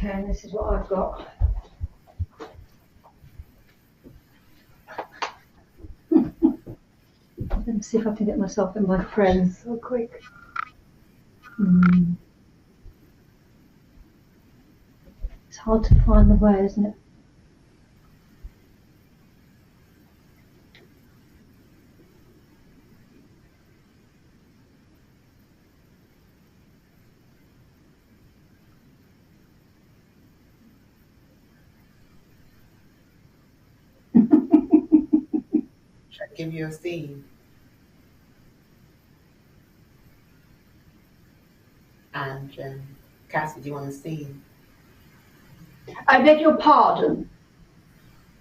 pen. This is what I've got. Let me see if I can get myself in my friends so quick. It's hard to find the way, isn't it? Should I give you a scene? And Cassie, do you want a scene? I beg your pardon?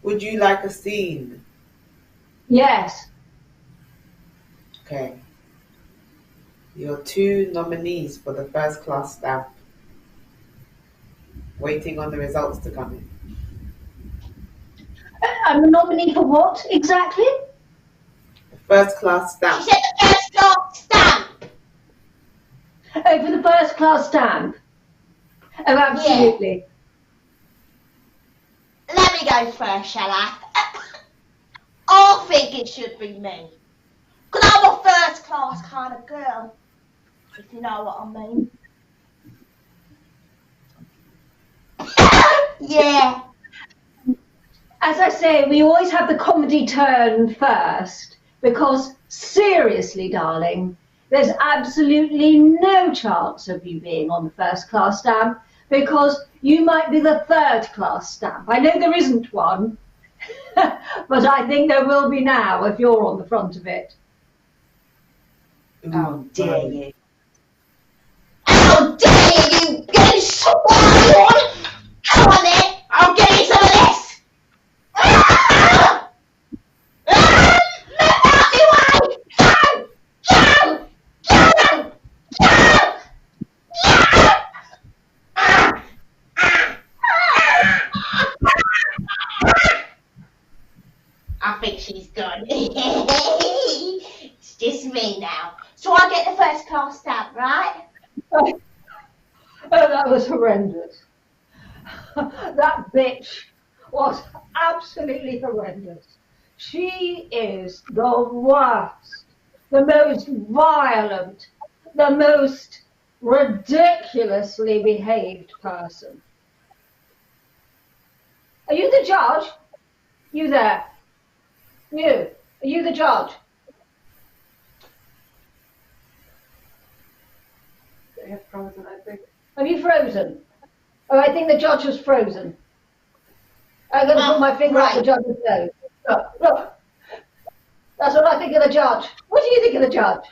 Would you like a scene? Yes. Okay. Your 2 nominees for the first class stamp. Waiting on the results to come in. I'm a nominee for what exactly? The first class stamp. She said the first class stamp. Oh, for the first class stamp? Oh, absolutely. Yeah. Let me go first, shall I? I think it should be me. Because I'm a first class kind of girl. If you know what I mean. Yeah. As I say, we always have the comedy turn first, because seriously, darling, there's absolutely no chance of you being on the first class stamp, because you might be the third class stamp. I know there isn't one, but I think there will be now if you're on the front of it. How dare you? How dare you get swine! Come on then, I'll get you some of this! Let out me way! Go! Go! Go! Go! I think she's gone. It's just me now. So I get the first class stamp, right? Oh, that was horrendous. That bitch was absolutely horrendous. She is the worst, the most violent, the most ridiculously behaved person. Are you the judge? You there? You. Are you the judge? They have frozen, I think. Have you frozen? Oh, I think the judge was frozen. I'm going to put my finger on the judge's nose. Look, look. That's what I think of the judge. What do you think of the judge?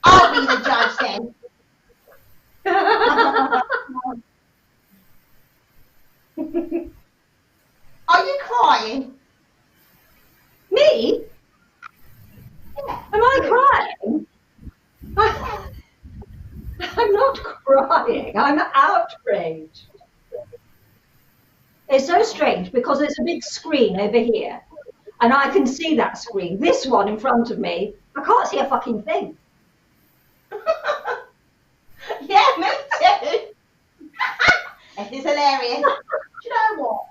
I'll be the judge then. Are you crying? Me? Yeah. Am I crying? I'm not crying. I'm outraged. It's so strange because there's a big screen over here and I can see that screen. This one in front of me, I can't see a fucking thing. Yeah, me too. It is hilarious. Do you know what?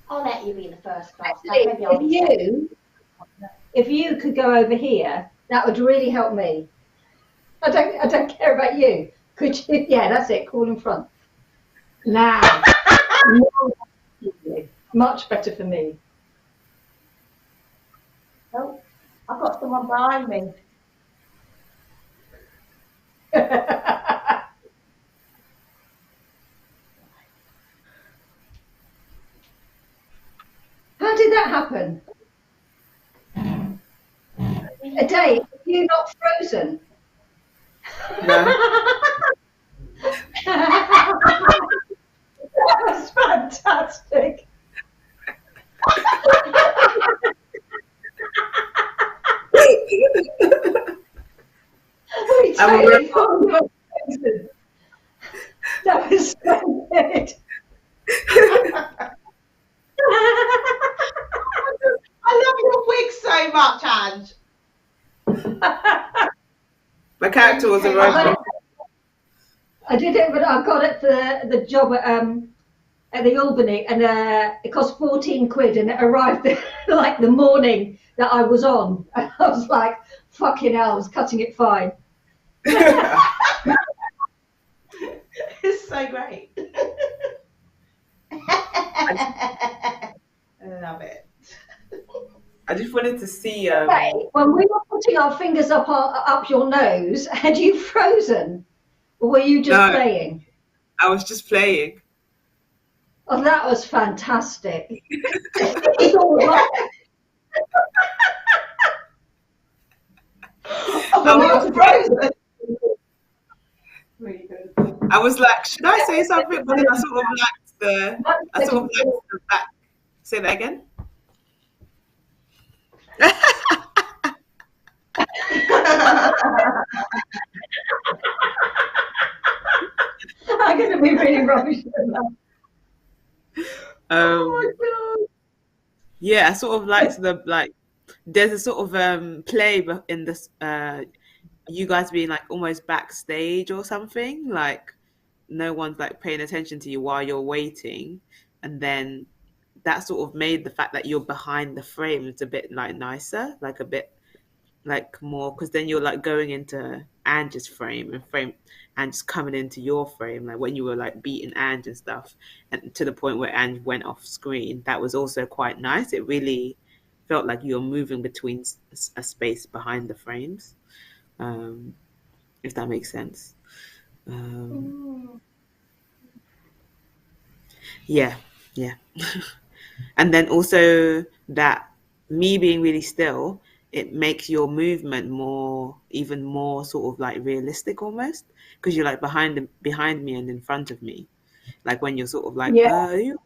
I'll let you be the first class. Actually, if you could go over here, that would really help me. I don't care about you. Could you? Yeah, that's it. Call in front. Now, much better for me. Oh, I've got someone behind me. How did that happen? Dave, are you not frozen? No. That was fantastic. We totally thought you were frozen. That was so good. I love your wig so much, Ange. My character was a robot. I did it, but I got it for the job at the Albany, and it cost 14 quid, and it arrived like the morning that I was on. And I was like, fucking hell, I was cutting it fine. It's so great. I love it. I just wanted to see. Hey, when we were putting our fingers up your nose, had you frozen? Or were you just No. playing? I was just playing. Oh, that was fantastic. It's all right. Really good. I was like, should I say something? But then I sort of liked the back. Say that again. I'm going to be really rubbish at that. Oh my God. Yeah, I sort of liked there's a sort of play in this you guys being like almost backstage or something, like no one's like paying attention to you while you're waiting, and then that sort of made the fact that you're behind the frames a bit like nicer, like a bit like more, because then you're like going into Angie's frame and just coming into your frame, like when you were like beating Ange and stuff, and to the point where Ange went off screen. That was also quite nice. It really felt like you were moving between a space behind the frames, if that makes sense. Yeah, yeah. And then also that me being really still, it makes your movement even more sort of like realistic almost, because you're like behind me and in front of me. Like when you're sort of like, Yeah. what are you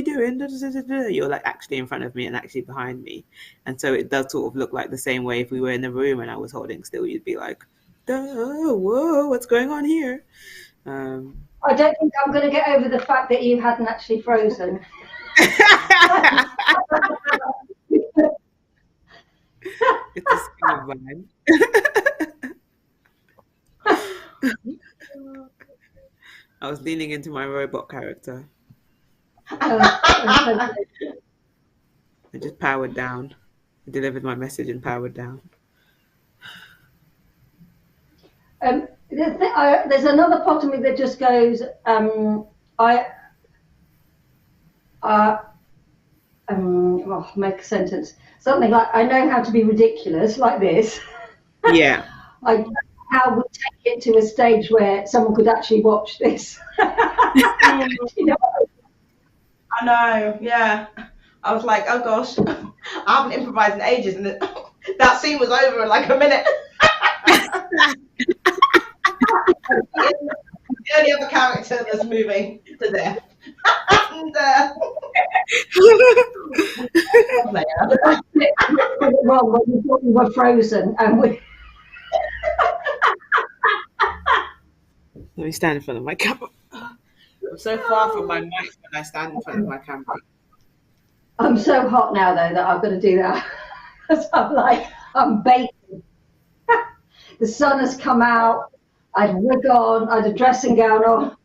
doing? Da, da, da, da, da. You're like actually in front of me and actually behind me. And so it does sort of look like the same way if we were in the room and I was holding still, you'd be like, whoa, what's going on here? I don't think I'm going to get over the fact that you hadn't actually frozen. It's a skill of mine. I was leaning into my robot character. I just powered down. I delivered my message and powered down. There's another part of me that just goes, make a sentence. Something like, I know how to be ridiculous, like this. Yeah. How would take it to a stage where someone could actually watch this. You know? I know, yeah. I was like, oh gosh, I haven't improvised in ages, and that scene was over in like a minute. The only other character that's moving to death. And, wrong when we thought we were frozen, and we. Let me stand in front of my camera. I'm so far from my mic when I stand in front of my camera. I'm so hot now, though, that I've got to do that. Because I'm baking. The sun has come out. I had a wig on. I had a dressing gown on.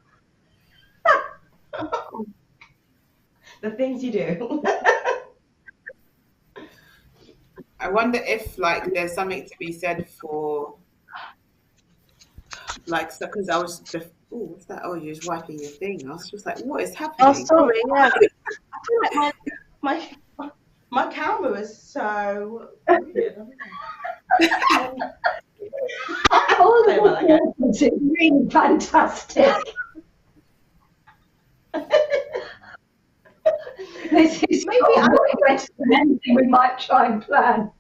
the things you do. I wonder if like there's something to be said for like, so because I was just, oh, what's that? Oh, you're just wiping your thing. I was just like, what is happening? Oh, sorry. Yeah. I feel like my camera is so weird. Oh, it's really fantastic. This is maybe better than anything we might try and plan.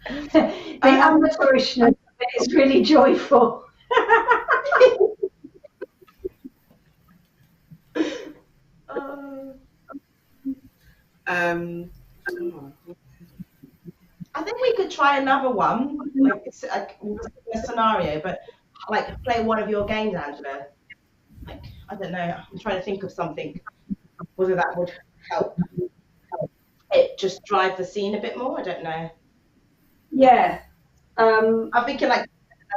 The amateurishness of it is really joyful. I think we could try another one, like it's a scenario, but like play one of your games, Angela. Like, I don't know. I'm trying to think of something. Whether that would help it just drive the scene a bit more. I don't know. Yeah. I'm thinking like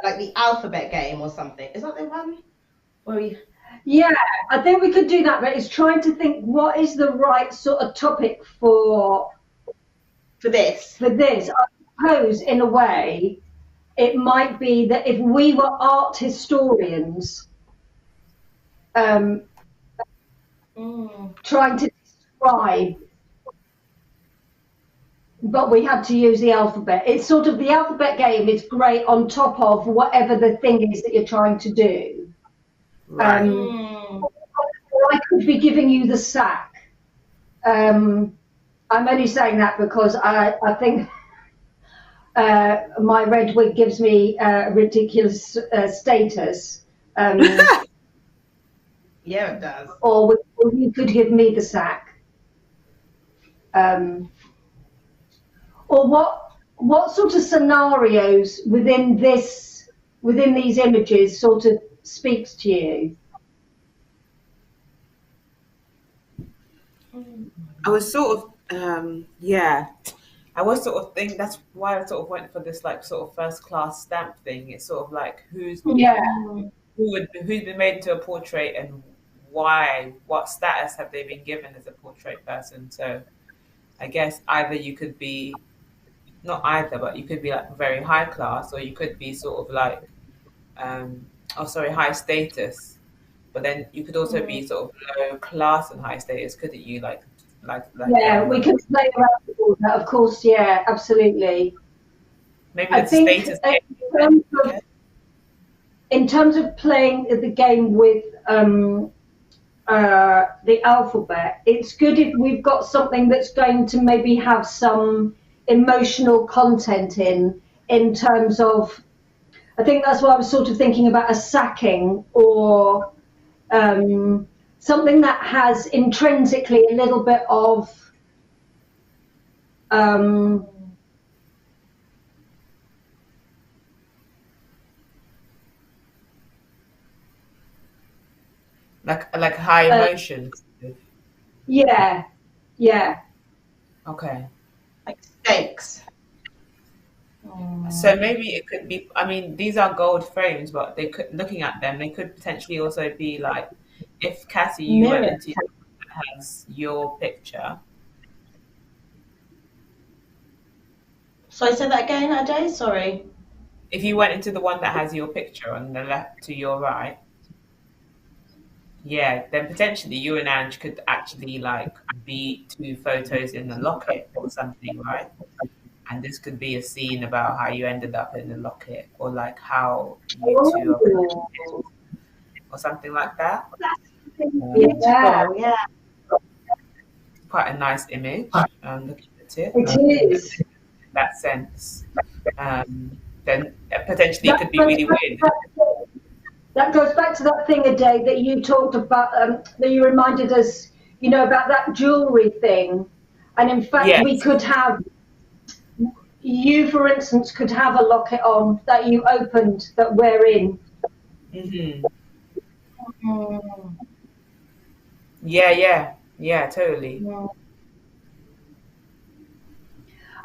like the alphabet game or something. Is that the one where we? Yeah, I think we could do that, but it's trying to think what is the right sort of topic for this? I suppose, in a way, it might be that if we were art historians, trying to describe, but we had to use the alphabet. It's sort of the alphabet game is great on top of whatever the thing is that you're trying to do. Right. I could be giving you the sack. I'm only saying that because I think my red wig gives me ridiculous status. Yeah, it does. Or you could give me the sack. Or what sort of scenarios within these images sort of speaks to you? I was sort of I was sort of thinking that's why I sort of went for this like sort of first class stamp thing. It's sort of like who's been made into a portrait and why, what status have they been given as a portrait person. So I guess either you could be not either, but you could be like very high class, or you could be sort of like high status. But then you could also be sort of low class and high status, couldn't you? Yeah, we can play around with all that, of course. Yeah, absolutely. Maybe I the think status. in terms of playing the game with the alphabet, it's good if we've got something that's going to maybe have some emotional content in terms of. I think that's what I was sort of thinking about, a sacking or something that has intrinsically a little bit of like high emotions. Yeah. Okay. Like stakes. So maybe it could be. I mean, these are gold frames, but they could, looking at them, they could potentially also be like, if Cassie, you went Mirror. into the one that has your picture. So I said that again, Ajay. Sorry. If you went into the one that has your picture on the left to your right, yeah, then potentially you and Ange could actually like be two photos in the locket or something, right? And this could be a scene about how you ended up in the locket, or like how you two are connected, or something like that. Beautiful. Yeah. Quite a nice image. Looking at it, It is. in that sense. Then potentially it could be really weird. That goes back to that thing, Ade, that you talked about, that you reminded us, about that jewellery thing. And in fact, Yes. we could have, you, for instance, could have a locket on that you opened that we're in. Mm-hmm. Yeah, totally.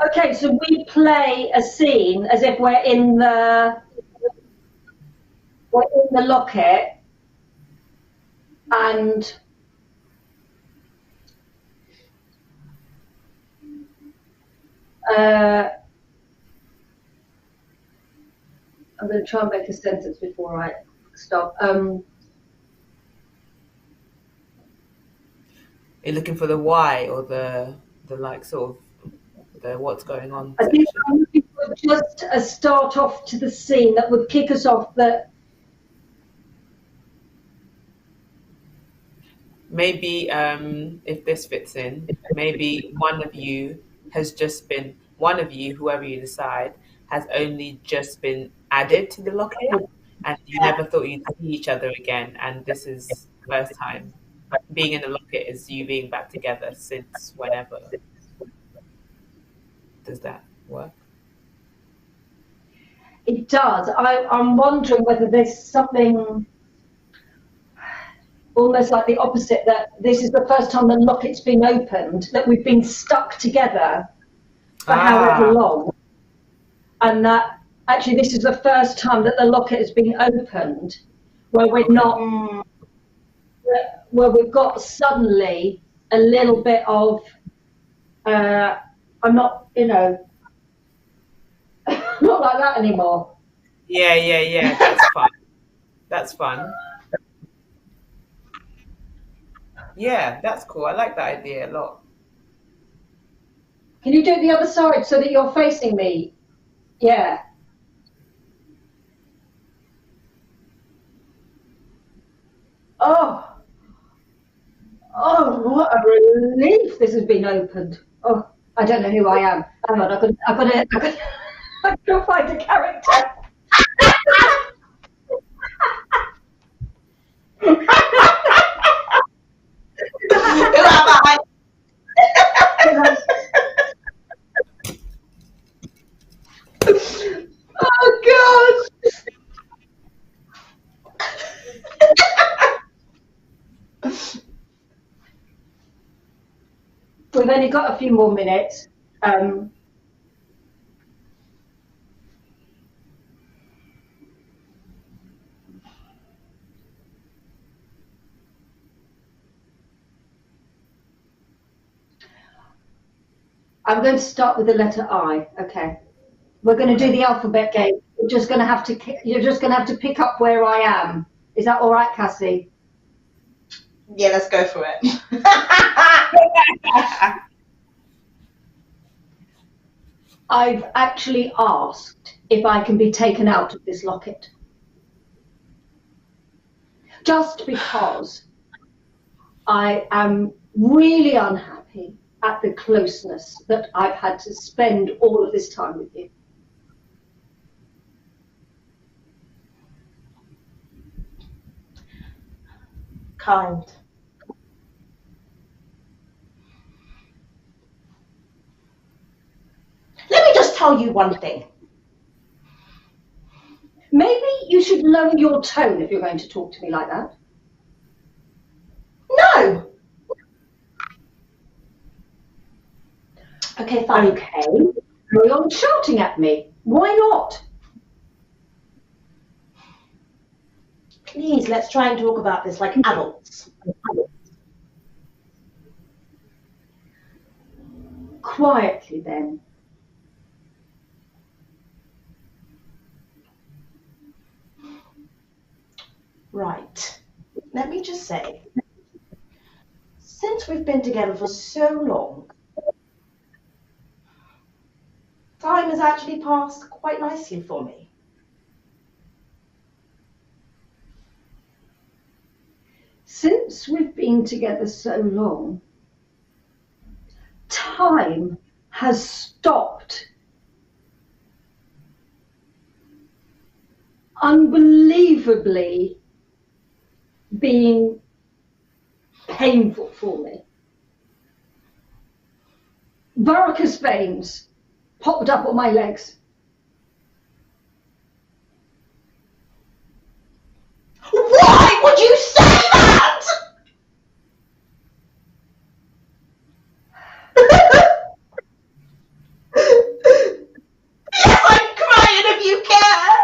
Okay, so we play a scene as if we're in the locket, and I'm going to try and make a sentence before I stop. You're looking for the why, or the like sort of the what's going on I think section. I'm looking for just a start off to the scene that would kick us off. That Maybe if this fits in, maybe one of you, whoever you decide, has only just been added to the locket, and you never thought you'd see each other again, and this is first time. Being in the locket is you being back together since whenever. Does that work? it does. I'm wondering whether there's something almost like the opposite, that this is the first time the locket's been opened, that we've been stuck together for however long, and that Actually, this is the first time that the locket has been opened where we're not, where we've got suddenly a little bit of, I'm not, not like that anymore. Yeah. That's fun. That's fun. Yeah, that's cool. I like that idea a lot. Can you do it the other side so that you're facing me? Yeah. Oh, what a relief this has been opened. Oh, I don't know who I am. Hang on, I've got to find a character. Who am I? Oh, God. We've only got a few more minutes. I'm going to start with the letter I. Okay. We're going to do the alphabet game. You're just going to have to pick up where I am. Is that all right, Cassie? Yeah, let's go for it. I've actually asked if I can be taken out of this locket. Just because I am really unhappy at the closeness that I've had to spend all of this time with you. Kind. Let me just tell you one thing. Maybe you should lower your tone if you're going to talk to me like that. No. Okay, fine. Okay. Carry on shouting at me. Why not? Please, let's try and talk about this like adults. Quietly then. Right. Let me just say, since we've been together for so long, time has actually passed quite nicely for me. Since we've been together so long, time has stopped. Unbelievably being painful for me. Varicose veins popped up on my legs. Why would you say that? Yes, I'm crying if you care.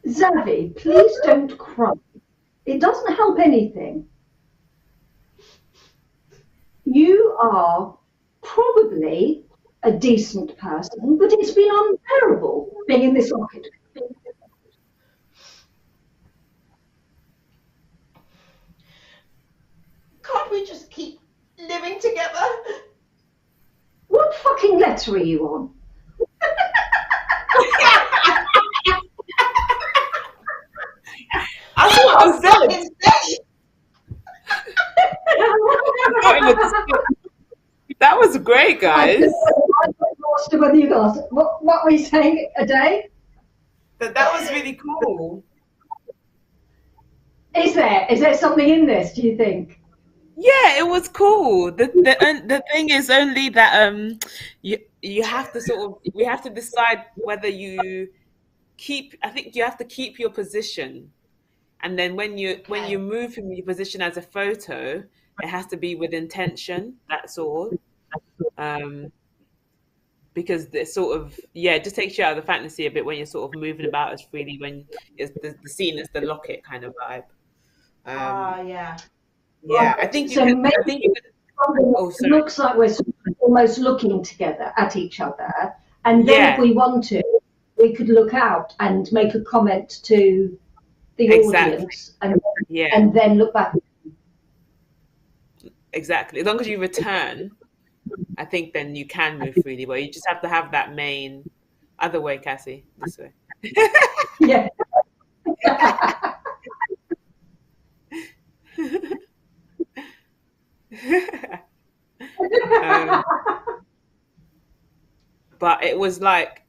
Zavi, please don't cry. It doesn't help anything. You are probably a decent person, but it's been unbearable being in this locket. Can't we just keep living together? What fucking letter are you on? That's what I said. Fucking say. That was great, guys. I got lost whether you asked. What were you saying? A day? That was really cool. Is there something in this? Do you think? Yeah, it was cool. The thing is only that you have to we have to decide whether you keep. I think you have to keep your position. And then when you Okay. move from your position as a photo, it has to be with intention. That's all. Because it's sort of it just takes you out of the fantasy a bit when you're sort of moving about as freely when it's the scene is the locket kind of vibe. Yeah. Yeah, I Right. think you So could. maybe I think you could. Oh, it sorry. looks like we're sort of almost looking together at each other, and then if Yeah, we want to, we could look out and make a comment to the exactly. audience, Yeah, and then look back. exactly. As long as you return, I think then you can move freely. But you just have to have that main other way, Cassie. This way. Yeah. um, but it was like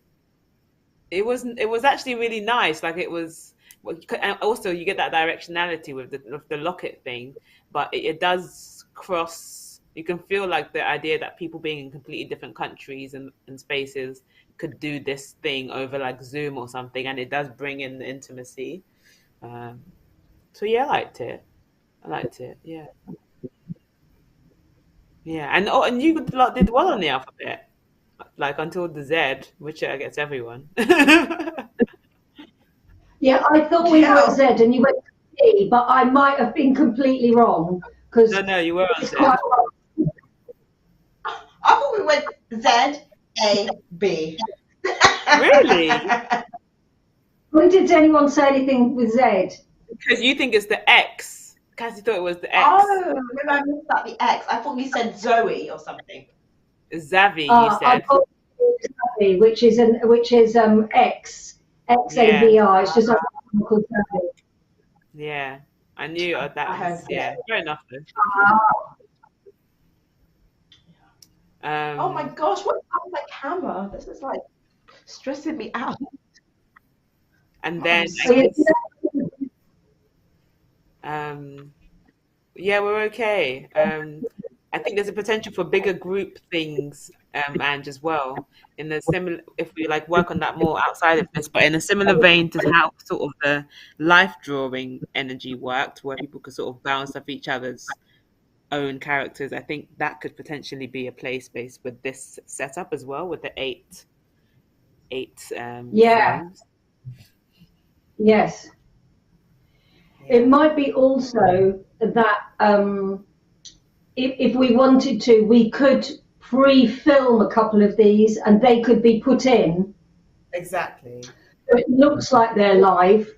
it was actually really nice. Like it was. Well, and also, you get that directionality with the locket thing, but it does cross. You can feel like the idea that people being in completely different countries and spaces could do this thing over like Zoom or something, and it does bring in the intimacy. Um, so yeah, I liked it. I liked it. Yeah, yeah, and and you did well on the alphabet, like until the Z, which I guess everyone. Yeah, I thought we were Yeah. at Z and you went to D, but I might have been completely wrong No, because no, you were on it's Z. quite. I thought we went Z A B. Really? When did anyone say anything with Z? Because you think it's the X. Cassie thought it was the X. Oh, maybe I missed out the X. I thought you said Zoe or something. Zavi, you I said. thought it was Xavi, which is X Yeah, XAVI. It's just like called Xavi. yeah. I knew I that heard was, Z. yeah, fair enough though. Oh my Um, gosh, what's up with my camera? This is like stressing me out. and I'm then I So, so guess, um, yeah, we're okay. I think there's a potential for bigger group things, and as well in the similar if we like work on that more outside of this, but in a similar vein to how sort of the life drawing energy worked, where people could sort of bounce off each other's own characters. I think that could potentially be a play space with this setup as well, with the eight yeah, frames. yes. It Yeah, might be also that if we wanted to, we could pre-film a couple of these and they could be put in. exactly. So it looks like they're live,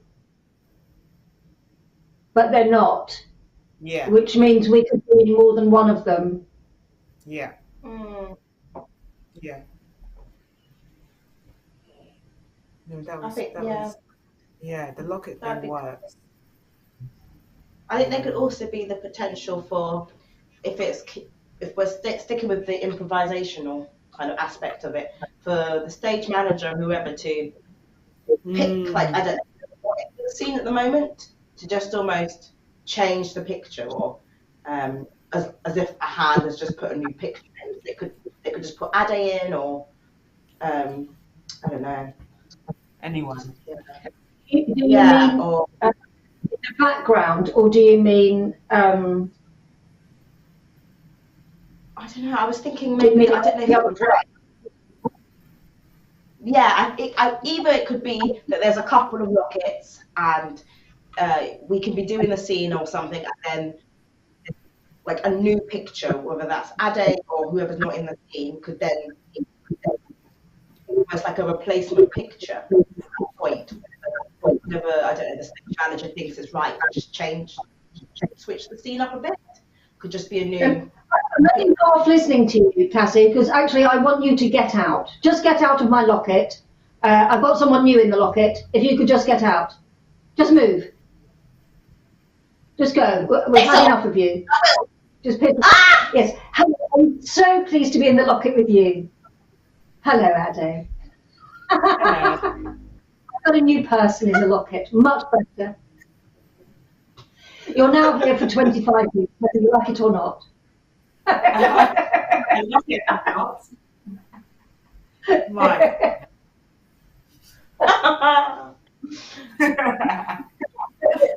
but they're not, Yeah, which means we could be in more than one of them. yeah, mm, yeah. No, I think that yeah, was yeah. The locket that'd thing be. works. I think there could Um, also be the potential for if it's if we're sticking with the improvisational kind of aspect of it, for the stage manager or whoever to pick like mm, I don't know what is the scene at the moment to just almost change the picture or as if a hand has just put a new picture in. They could just put Ade in or um, I don't know. anyone. Yeah, Do you yeah mean or the background, or do you mean I don't know. I was thinking do you maybe mean I don't know if the it other would work. Yeah, either it could be that there's a couple of rockets and we can be doing a scene or something, and then like a new picture, whether that's Ade or whoever's not in the scene, could then almost like a replacement picture at that point. Whenever I don't know the stage manager thinks it's right, just switch the scene up a bit. Could just be a new. I'm only half listening to you, Cassie, because actually I want you to get out. Just get out of my locket. I've got someone new in the locket. If you could just get out. Just move. Just go. We've had enough of you. Just piss. Ah! Yes. Hello. I'm so pleased to be in the locket with you. Hello, Ade. Hello. I've got a new person in the locket. Much better. You're now here for 25 weeks, whether you like it or not. I love it about. Right.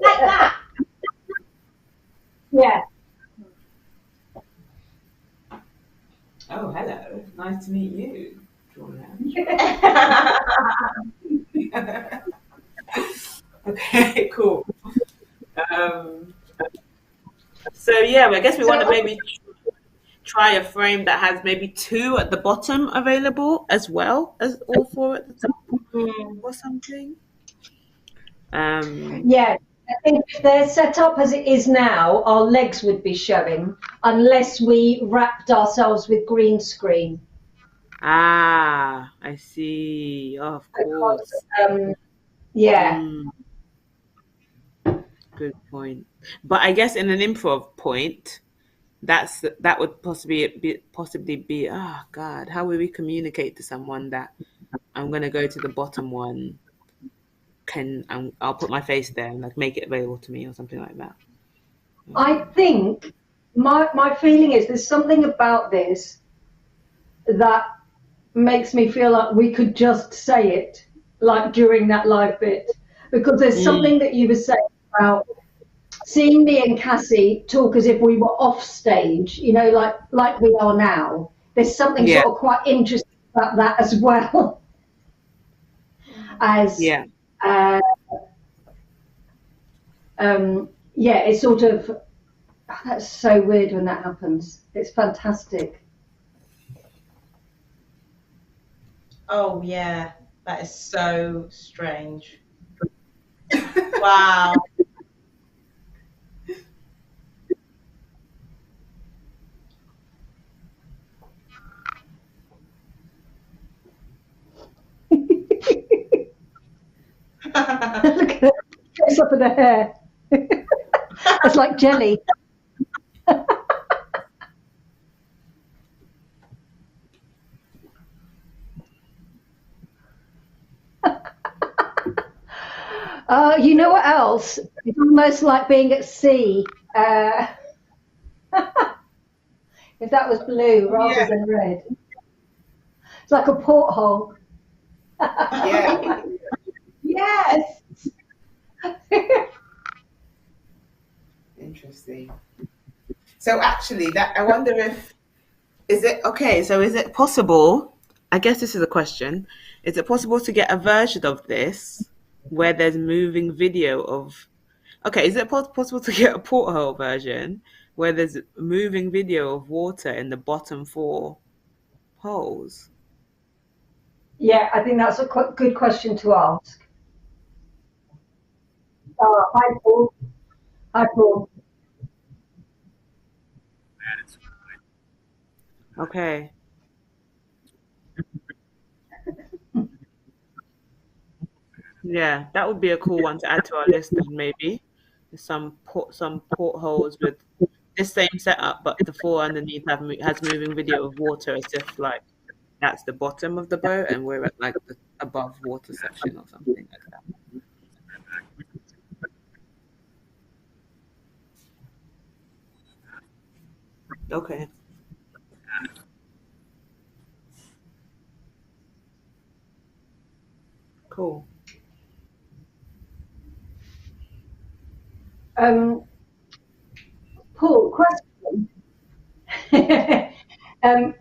Like yeah, I guess we want to So maybe try a frame that has maybe two at the bottom available as well as all four at the top Mm. or something. yeah, I think if they're set up as it is now, our legs would be showing unless we wrapped ourselves with green screen. I see. Oh, of Because, course. yeah, Mm, good point. But I guess in an improv point, that would possibly be. Oh God, how will we communicate to someone that I'm gonna go to the bottom one? I'll put my face there and like make it available to me or something like that. I think my feeling is there's something about this that makes me feel like we could just say it like during that live bit because there's Mm, something that you were saying about seeing me and Cassie talk as if we were off stage, like we are now. There's something yeah, sort of quite interesting about that as well as yeah. uh, yeah, it's sort of that's so weird when that happens. It's fantastic. Oh yeah, that is so strange. Wow. Look at it. It's up in the hair. It's like jelly. You know what else? It's almost like being at sea. Uh, if that was blue Oh rather yeah, than red, it's like a porthole. yeah. Yes. Interesting. So actually, that I wonder if is it okay. So is it possible? I guess this is a question. Is it possible to get a version of this where there's moving video of? Okay, is it possible to get a porthole version where there's moving video of water in the bottom four holes? Yeah, I think that's a good question to ask. Hi, Paul. Hi, Paul. Okay. Yeah, that would be a cool one to add to our list then maybe. Some portholes with this same setup, but the floor underneath has moving video of water as if like that's the bottom of the boat and we're at like the above water section or something like that. Okay, cool. Um, Paul, question. um,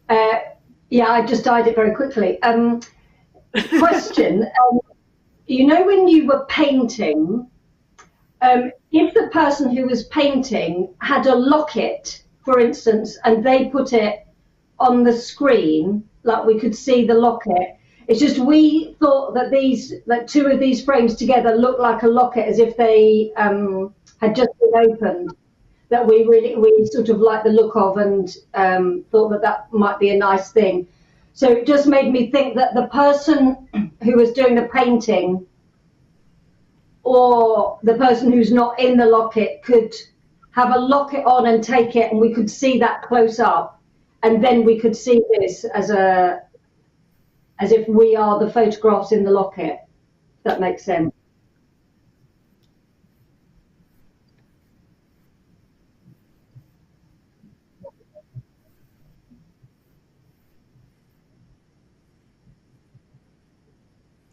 uh, yeah, I just dyed it very quickly. Question. When you were painting, if the person who was painting had a locket, for instance, and they put it on the screen, like we could see the locket. It's just we thought that these, like two of these frames together, looked like a locket as if they had just been opened. That we sort of like the look of and thought that that might be a nice thing. So it just made me think that the person who was doing the painting or the person who's not in the locket could have a locket on and take it and we could see that close up and then we could see this as if we are the photographs in the locket, if that makes sense.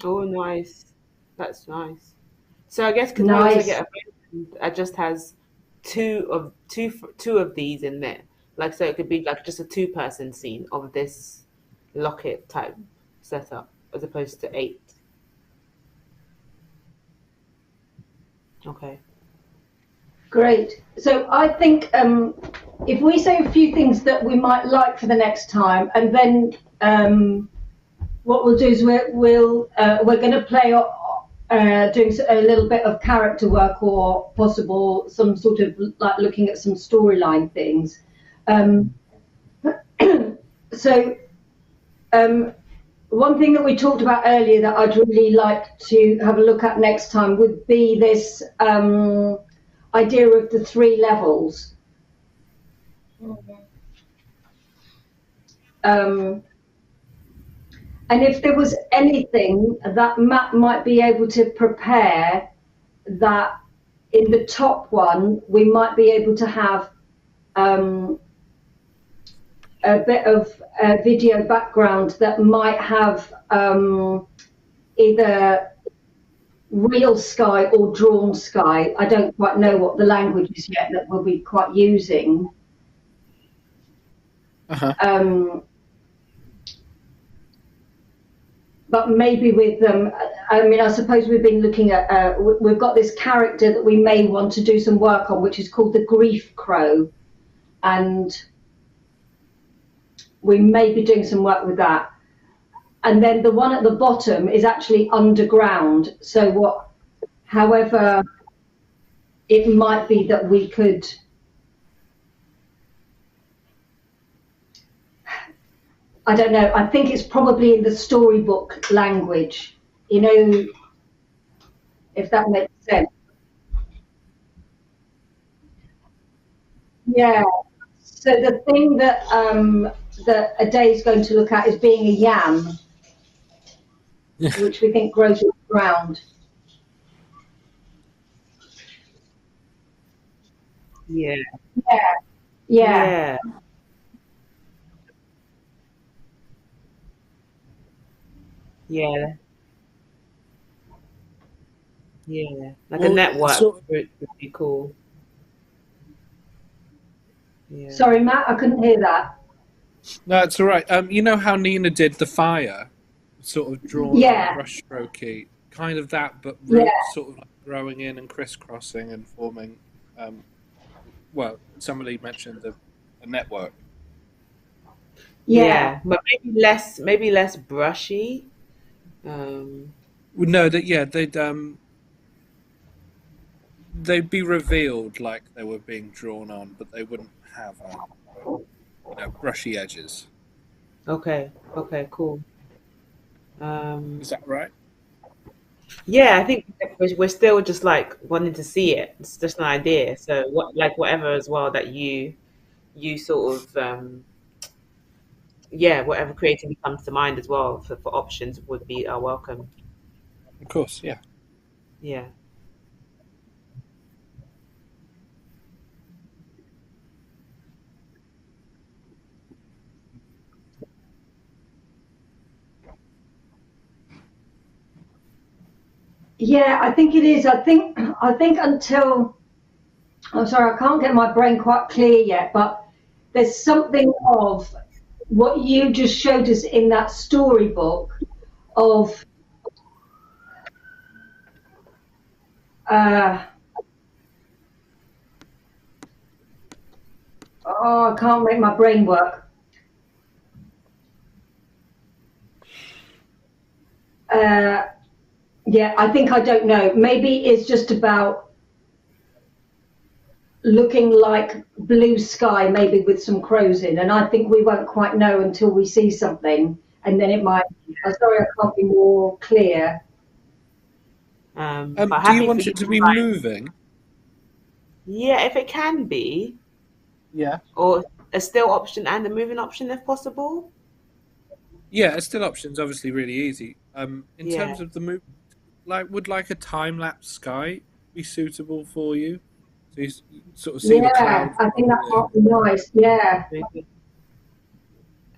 Oh, nice. That's nice. So I guess could we also Nice. get a version that just has two of these in there? Like so it could be like just a two-person scene of this locket type setup as opposed to eight. Okay. Great. So I think if we say a few things that we might like for the next time, and then what we'll do is we're going to play doing a little bit of character work, or possible some sort of like looking at some storyline things. Um, so one thing that we talked about earlier that I'd really like to have a look at next time would be this idea of the 3 levels. And if there was anything that Matt might be able to prepare, that in the top one we might be able to have a bit of video background that might have either real sky or drawn sky. I don't quite know what the language is yet that we'll be quite using. But maybe with them, I mean, I suppose we've been looking at, we've got this character that we may want to do some work on, which is called the Grief Crow. And we may be doing some work with that. And then the one at the bottom is actually underground. So however, it might be that we could, I don't know, I think it's probably in the storybook language, you know, if that makes sense. Yeah. So the thing that Aday's going to look at is being a yam, which we think grows in the ground. Yeah. Yeah. Yeah. Yeah. Yeah. Like a network would be cool. Yeah. Sorry, Matt, I couldn't hear that. No, it's all right. You know how Nina did the fire, sort of drawn brush strokey, kind of that, but roots sort of like growing in and crisscrossing and forming. Well, somebody mentioned a network. Yeah, but maybe less brushy. No, they'd be revealed like they were being drawn on, but they wouldn't have brushy edges. Okay, cool. Is that right? Yeah, I think we're still just like wanting to see it. It's just an idea. So whatever as well that you sort of whatever creativity comes to mind as well for options would be welcome. Of course, yeah. Yeah. Yeah, I think it is. I think until, I'm sorry, I can't get my brain quite clear yet, but there's something of what you just showed us in that storybook of I can't make my brain work. Yeah, I think I don't know. Maybe it's just about looking like blue sky, maybe with some crows in, and I think we won't quite know until we see something, and then it might. I'm sorry, I can't be more clear. Do you want it to be moving? Yeah, if it can be. Yeah. Or a still option and a moving option if possible. Yeah, a still option is obviously really easy. In terms of the move, would a time lapse sky be suitable for you? So you sort of see the clouds. Yeah, I think that might be nice. Yeah.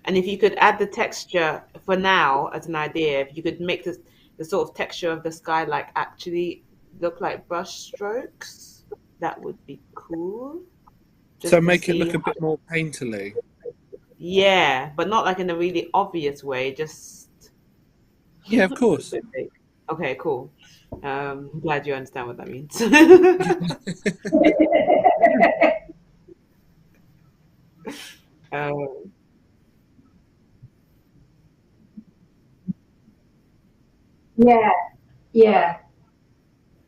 And if you could add the texture for now as an idea, if you could make the sort of texture of the sky like actually look like brush strokes, that would be cool. So make it look a bit more painterly. Yeah, but not like in a really obvious way. Just of course. Okay, cool. I'm glad you understand what that means. um, Yeah, yeah,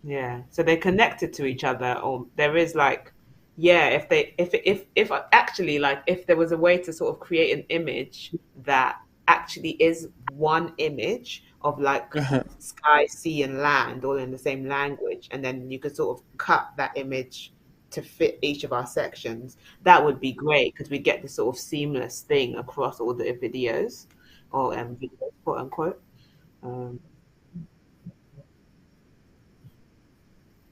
Yeah, so they're connected to each other, or there is like, yeah, if actually like if there was a way to sort of create an image that actually is one image of like Uh-huh. sky, sea, and land all in the same language, and then you could sort of cut that image to fit each of our sections, that would be great because we get this sort of seamless thing across all the videos or videos, quote unquote. Um,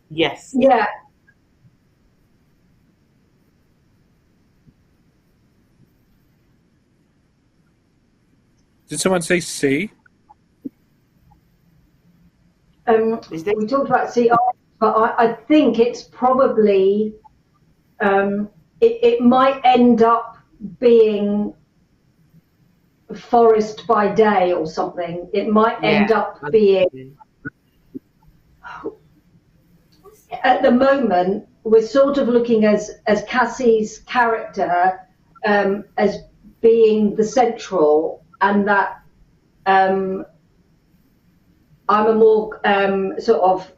yes. yeah. Did someone say C? Is there? We talked about sea, but I think it's probably it might end up being forest by day or something. It might Yeah. end up being, at the moment, we're sort of looking as Cassie's character as being the central, and that I'm a more sort of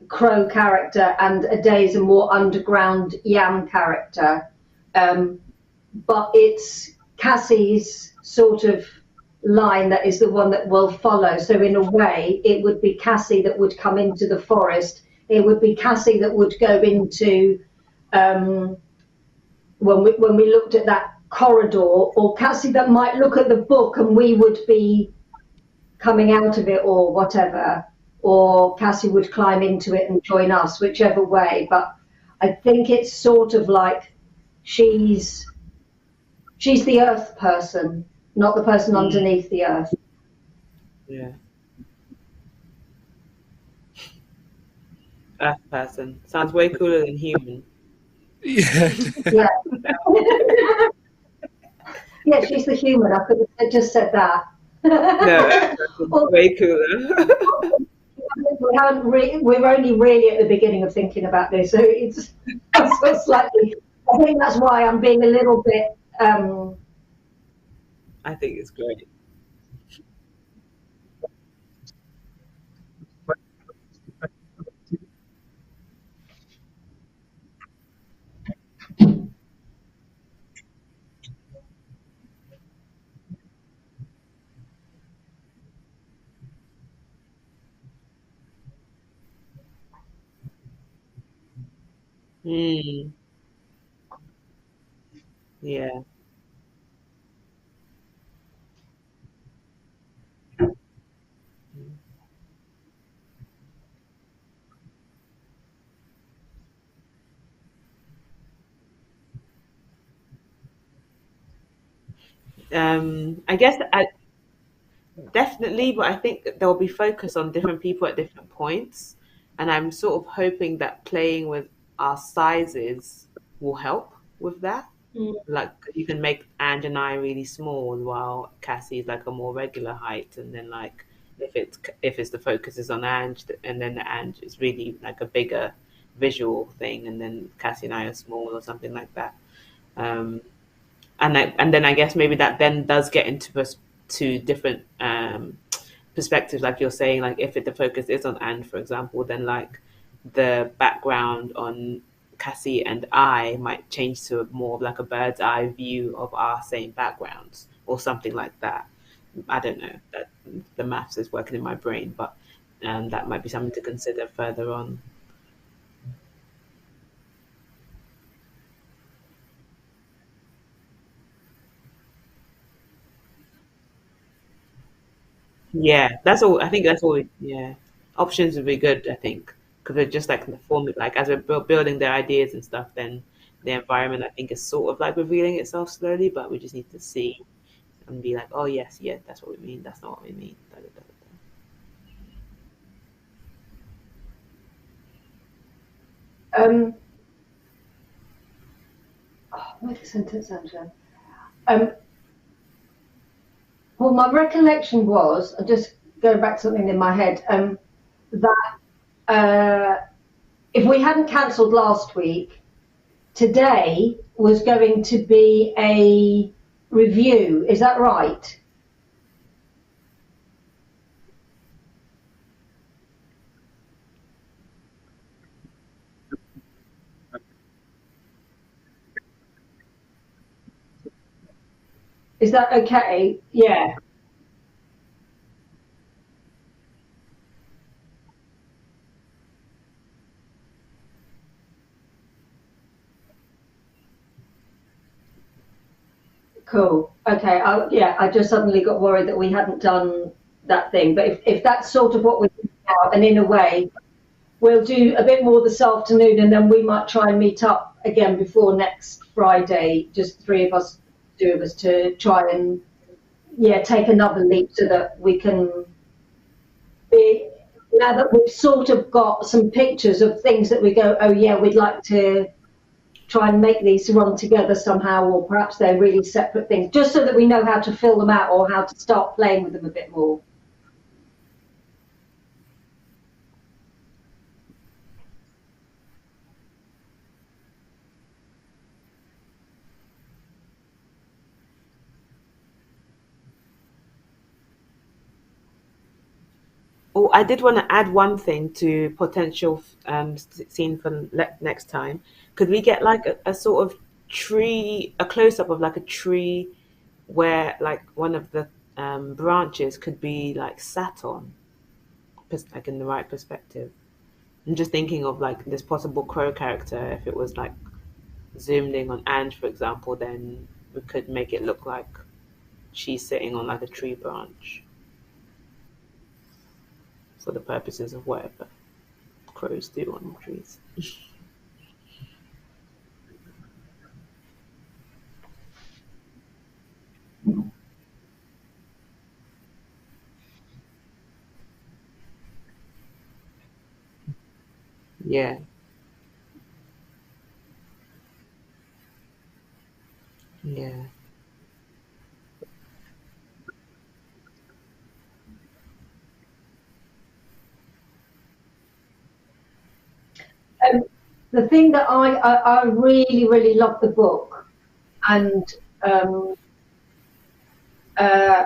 Crow character, and Aday's a more underground Yam character. But it's Cassie's sort of line that is the one that will follow. So in a way, it would be Cassie that would come into the forest. It would be Cassie that would go into um, when we looked at that corridor, or Cassie that might look at the book and we would be coming out of it or whatever, or Cassie would climb into it and join us, whichever way. But I think it's sort of like she's the earth person, not the person underneath the earth. Yeah. Earth person. Sounds way cooler than human. Yeah. Yeah. Yeah, she's the human. I could have just said that. No, Earth person's Well, way cooler. we're only really at the beginning of thinking about this, so it's so slightly. I think that's why I'm being a little bit. I think it's great. Mm, yeah. I guess definitely, but I think that there'll be focus on different people at different points. And I'm sort of hoping that playing with our sizes will help with that. Mm. Like you can make Ange and I really small while Cassie's like a more regular height, and then like if it's the focus is on Ange, and then the Ange is really like a bigger visual thing, and then Cassie and I are small or something like that. Um, and then I guess maybe that then does get into to different perspectives, like you're saying, like if the focus is on Anne, for example, then like the background on Cassie and I might change to more of like a bird's eye view of our same backgrounds or something like that. I don't know that the maths is working in my brain, but that might be something to consider further on. Yeah, that's all. I think that's all. Yeah, options would be good. I think because they're just like the form, like as we're building their ideas and stuff. Then the environment, I think, is sort of like revealing itself slowly, but we just need to see and be like, oh yes, yeah, that's what we mean. That's not what we mean. Da, da, da, um, wait a sentence, Angela. Well, my recollection was, I just going back to something in my head, that if we hadn't cancelled last week, today was going to be a review. Is that right? Is that okay? Yeah. Cool. Okay. I just suddenly got worried that we hadn't done that thing. But if that's sort of what we're doing now, and in a way, we'll do a bit more this afternoon, and then we might try and meet up again before next Friday, just three of us, two of us, to try and take another leap so that we can be, now that we've sort of got some pictures of things that we go, oh yeah, we'd like to try and make these run together somehow, or perhaps they're really separate things, just so that we know how to fill them out or how to start playing with them a bit more. Oh, I did want to add one thing to potential scene for next time. Could we get like a sort of tree, a close up of like a tree where like one of the branches could be like sat on, like in the right perspective? I'm just thinking of like this possible crow character. If it was like zoomed in on Ange, for example, then we could make it look like she's sitting on like a tree branch for the purposes of whatever crows do on trees. Yeah, yeah. The thing that I really, really love the book, and um, uh,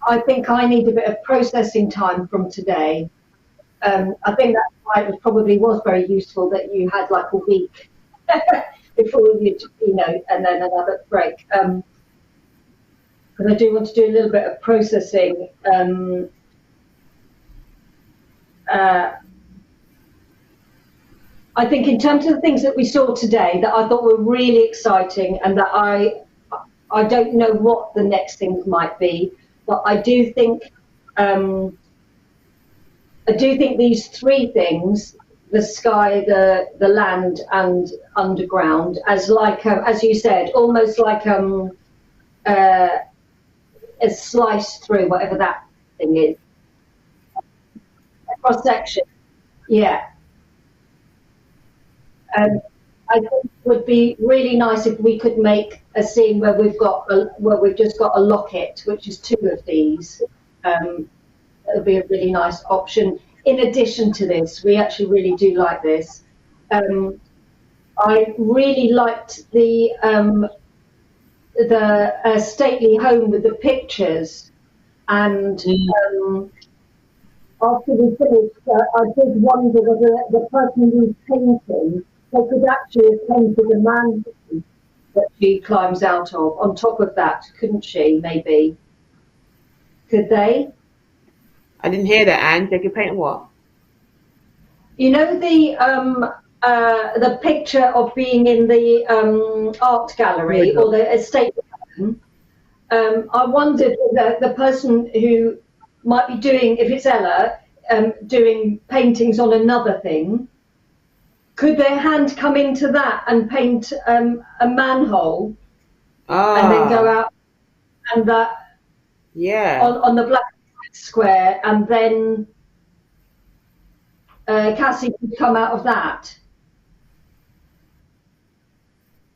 I think I need a bit of processing time from today. I think that's why it probably was very useful that you had like a week before and then another break. Because I do want to do a little bit of processing. Uh, I think in terms of the things that we saw today that I thought were really exciting, and that I don't know what the next things might be, but I do think these three things: the sky, the land, and underground, as like as you said, almost like a slice through whatever that thing is, a cross section. Yeah. I think it would be really nice if we could make a scene where we've just got a locket, which is two of these. That would be a really nice option. In addition to this, we actually really do like this. I really liked the stately home with the pictures, and after we finished, I did wonder whether the person who's painting, they could actually have painted a man that she climbs out of on top of that, couldn't she? Maybe. Could they? I didn't hear that, Ange. They could paint what? You know the picture of being in the art gallery or the estate. I wondered whether the person who might be doing, if it's Ella, doing paintings on another thing, could their hand come into that and paint a manhole and then go out and that on the black square, and then Cassie could come out of that.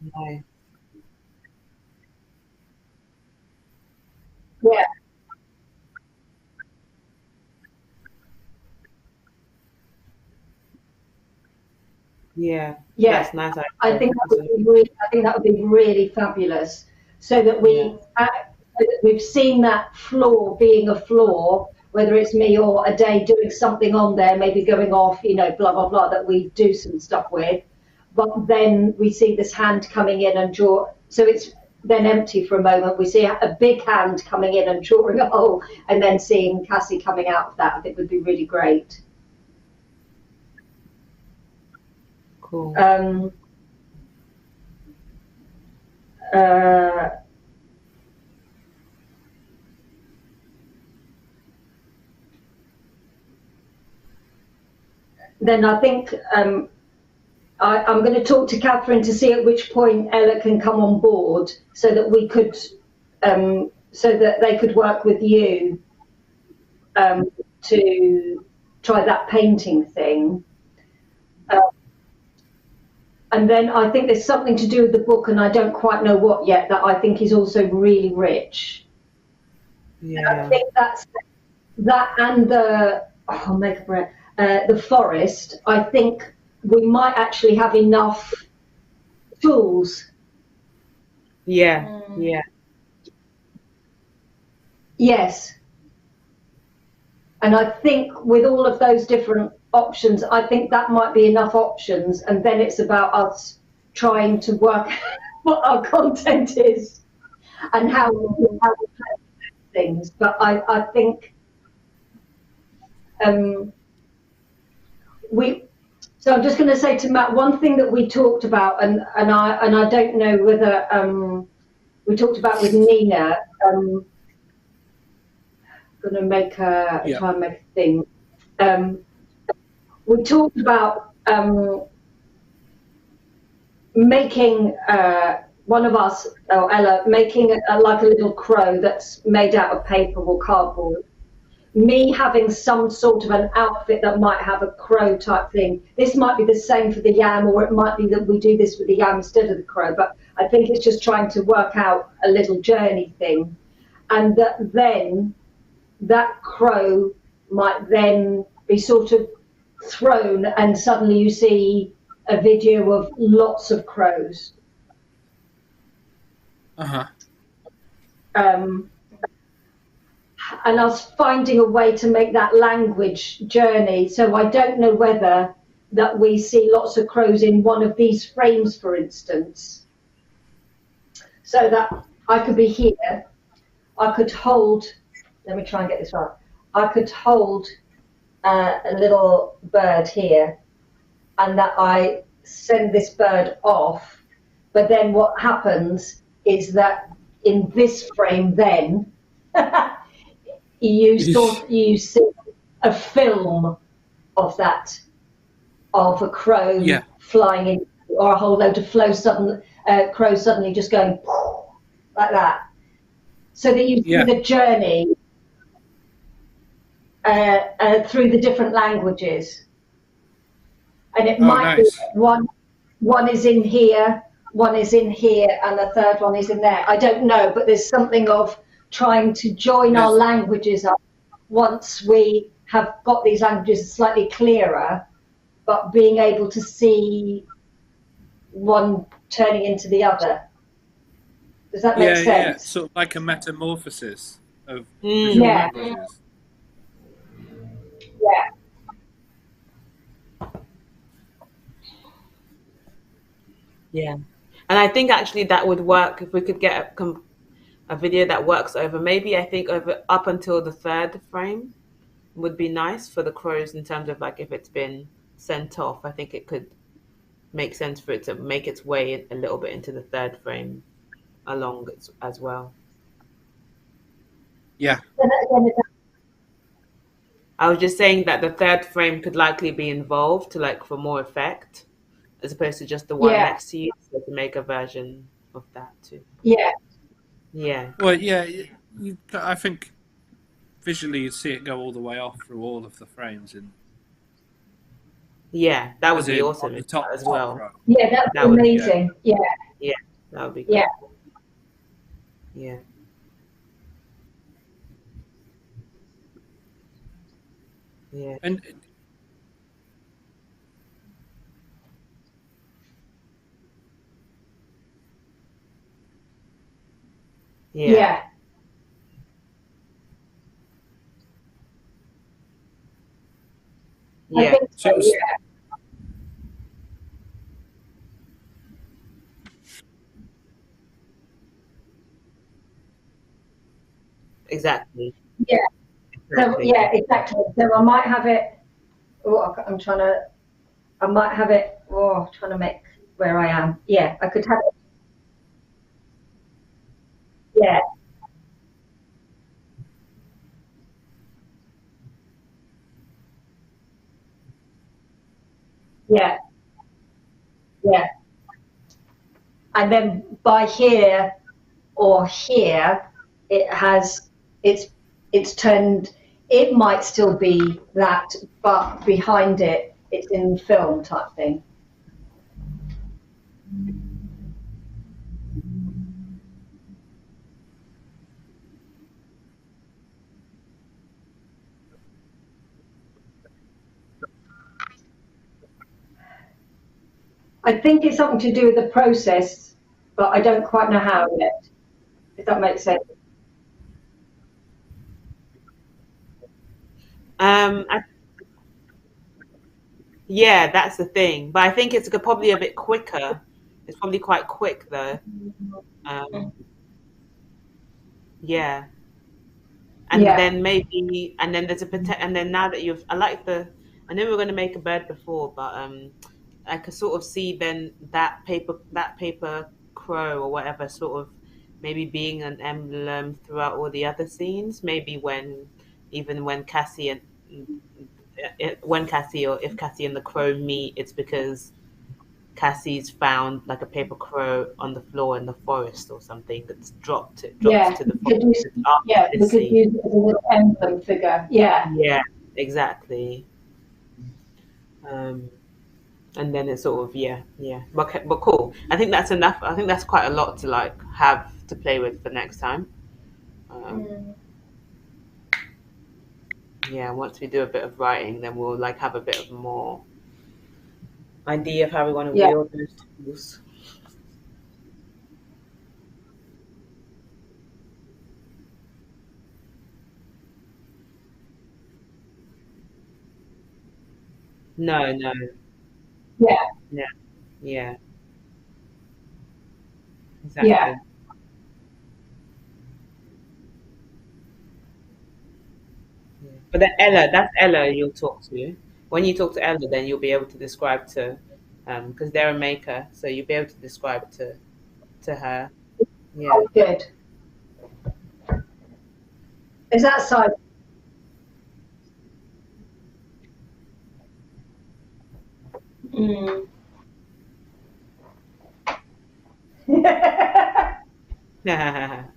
No. Yeah. Yeah, Yeah, that's nice. I think that would be really fabulous. So that Yeah. we've seen that floor being a floor, whether it's me or a day doing something on there, maybe going off, blah blah blah, that we do some stuff with. But then we see this hand coming in and draw. So it's then empty for a moment. We see a big hand coming in and drawing a hole, and then seeing Cassie coming out of that. I think would be really great. Cool. Then I think I'm going to talk to Catherine to see at which point Ella can come on board, so that we could, so that they could work with you to try that painting thing. And then I think there's something to do with the book, and I don't quite know what yet, that I think is also really rich. Yeah. And I think that's that, and the forest. I think we might actually have enough tools. Yeah. Yeah. Yes. And I think with all of those different options, I think that might be enough options. And then it's about us trying to work what our content is and how we play things. But I think so I'm just going to say to Matt, one thing that we talked about, and I don't know whether we talked about with Nina. Going to make try and make a thing. We talked about making one of us, or Ella, making like a little crow that's made out of paper or cardboard. Me having some sort of an outfit that might have a crow type thing. This might be the same for the yam, or it might be that we do this with the yam instead of the crow. But I think it's just trying to work out a little journey thing, and that then that crow might then be sort of thrown, and suddenly you see a video of lots of crows. And us finding a way to make that language journey. So I don't know whether that we see lots of crows in one of these frames, for instance, so that I could be here, I could hold, let me try and get this right, I could hold a little bird here, and that I send this bird off, but then what happens is that in this frame then you see a film of that, of a crow flying in, or a whole load of crows suddenly just going like that, so that you see the journey through the different languages. And it might be one is in here, one is in here, and the third one is in there. I don't know, but there's something of trying to join our languages up once we have got these languages slightly clearer, but being able to see one turning into the other. Does that make sense? Yeah, sort of like a metamorphosis of visual languages. Yeah. And I think actually that would work if we could get a video that works over, maybe I think over up until the third frame would be nice for the crows, in terms of like if it's been sent off. I think it could make sense for it to make its way a little bit into the third frame along as well. Yeah. I was just saying that the third frame could likely be involved to like for more effect, as opposed to just the one next to you, so to make a version of that too. Yeah. Yeah. Well, I think visually you see it go all the way off through all of the frames in. Yeah, that would be awesome the top as well. row. Yeah, that'd be amazing. Yeah, that would be cool. Yeah. And Yeah. Yeah, I Yeah. think so. So Yeah, Exactly. yeah. So Exactly. yeah, exactly. So I might have it. Oh, I'm trying to. I might have it. Oh, trying to make where I am. Yeah, I could have it. Yeah, yeah, yeah. And then by here or here, it has it's it's turned. It might still be that, but behind it, it's in film type thing. I think it's something to do with the process, but I don't quite know how yet. If that makes sense. I, yeah, that's the thing. But I think it's probably a bit quicker. It's probably quite quick though. Um, yeah. And Yeah, then maybe, and then there's a potential, and then now that I like I know we were going to make a bird before, but I could sort of see then that paper crow or whatever sort of maybe being an emblem throughout all the other scenes. Maybe even when Cassie and when Cassie or if Cassie and the crow meet, it's because Cassie's found like a paper crow on the floor in the forest or something. It drops yeah. to the forest. It's after Yeah, we this could scene. use it as a little emblem figure. Yeah, Yeah, exactly. Um, and then it's sort of yeah. But cool. I think that's enough. I think that's quite a lot to like have to play with for next time. Um, yeah, once we do a bit of writing, then we'll like have a bit of more idea of how we want to yeah. wield those tools. No, no, Yeah, yeah, yeah, yeah. exactly. Yeah. But then Ella, that's Ella you'll talk to. When you talk to Ella, then you'll be able to describe to, because they're a maker, so you'll be able to describe to her. Yeah. Oh, good. Is that side? Mm. That's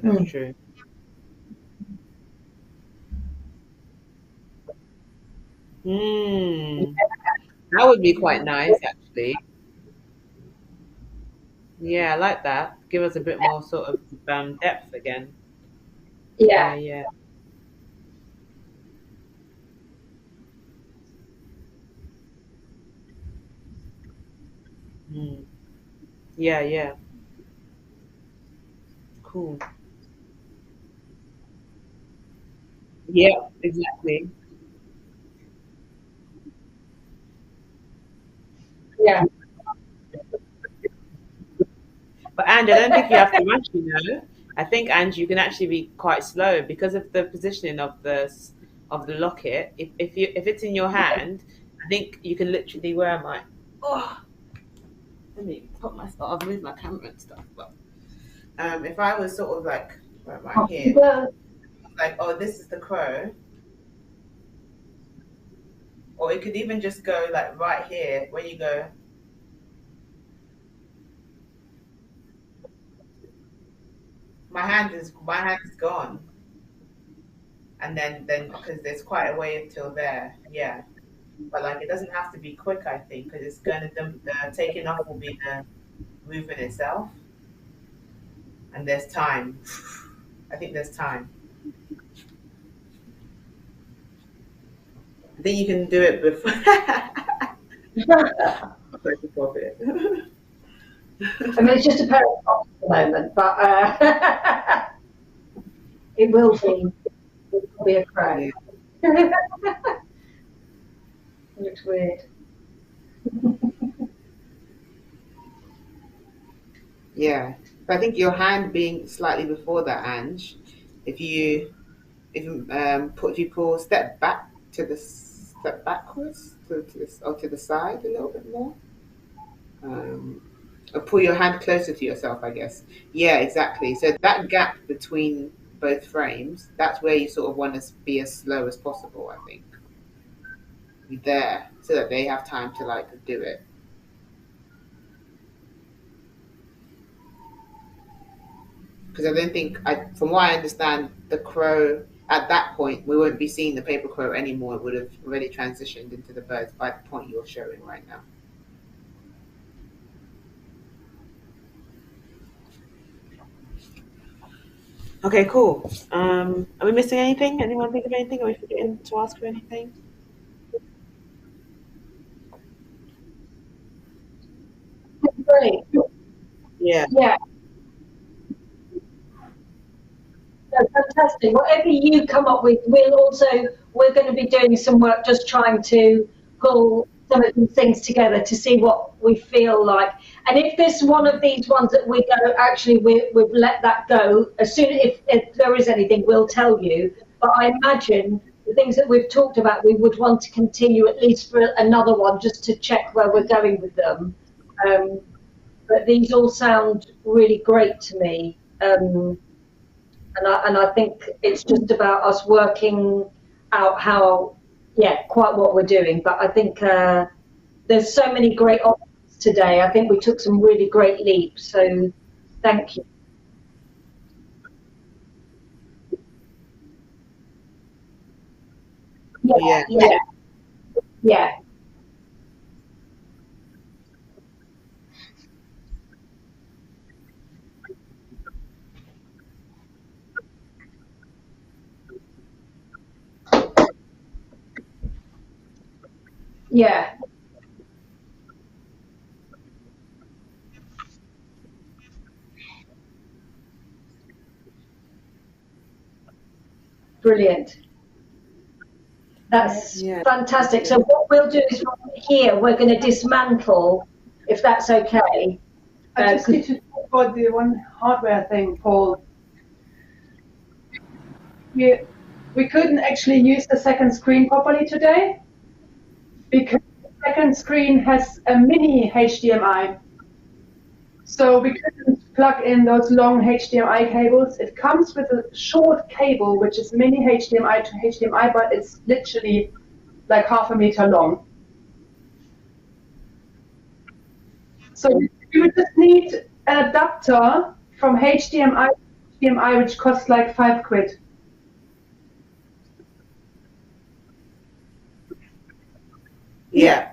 Mm. true. Hmm. That would be quite nice, actually. Yeah, I like that. Give us a bit more sort of depth again. Yeah, Yeah, yeah. Hmm. Yeah, yeah. Cool. Yeah, exactly. yeah. But Ange, I don't think you have to rush, you know. I think Ange, you can actually be quite slow because of the positioning of the locket. If it's in your hand, I think you can literally. Where am I? Oh, let me put my stuff. I've moved my camera and stuff. But if I was sort of like, where am I here? Well, Like, oh, this is the crow, or it could even just go like right here where you go. My hand is gone, and then because there's quite a way until there. Yeah. But like it doesn't have to be quick, I think, because it's gonna the taking off will be the movement itself, and there's time. I think there's time. I think you can do it before. Before it. I mean, it's just a pair of socks at the moment, but it will be a crow. Yeah. It looks weird. Yeah. But I think your hand being slightly before that, Ange, if you if you pull step backwards to this or to the side a little bit more. Or pull your hand closer to yourself, I guess. Yeah, exactly. So that gap between both frames, that's where you sort of want to be as slow as possible, I think. There, so that they have time to like do it. Because I don't think, from what I understand, the crow at that point we won't be seeing the paper crow anymore. It would have already transitioned into the birds by the point you're showing right now. Okay, cool. Are we missing anything? Anyone think of anything? Are we forgetting to ask for anything? Great. Yeah. Yeah. No, fantastic. Whatever you come up with, we're going to be doing some work just trying to pull some of these things together to see what we feel like. And if there's one of these ones that we go, actually, we've let that go, as soon if there is anything, we'll tell you. But I imagine the things that we've talked about, we would want to continue at least for another one just to check where we're going with them. But these all sound really great to me. And I think it's just about us working out quite what we're doing. But I think there's so many great options today. I think we took some really great leaps. So thank you. Yeah. Yeah. Yeah. Brilliant. That's fantastic. So what we'll do is from here, we're going to dismantle, if that's okay. I just need to talk about the one hardware thing, Paul. We couldn't actually use the second screen properly today because the second screen has a mini HDMI. So we couldn't plug in those long HDMI cables. It comes with a short cable, which is mini HDMI to HDMI, but it's literally like half a meter long. So you would just need an adapter from HDMI to HDMI, which costs like £5. Yeah.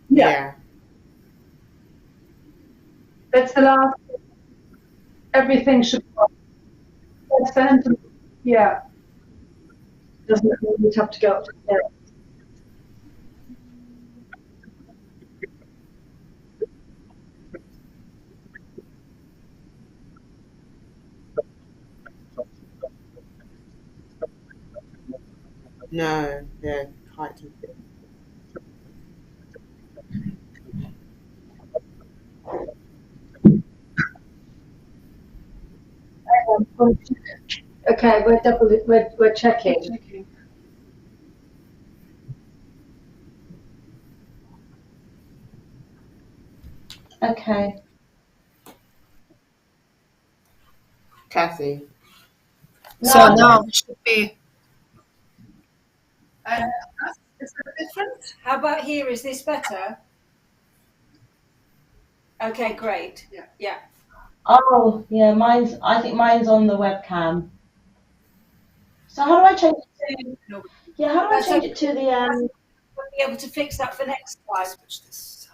Yeah. That's the last. Everything should work. Yeah. Doesn't always have to go up to the No, yeah, height and fit. Okay, we're checking. Okay. Kathy. So now it should be. Is it different? How about here? Is this better? Okay, great. Yeah. Oh, yeah, I think mine's on the webcam. So how do I change it to? No. Yeah, how do I change it to the? We'll be able to fix that for next time. Switch this.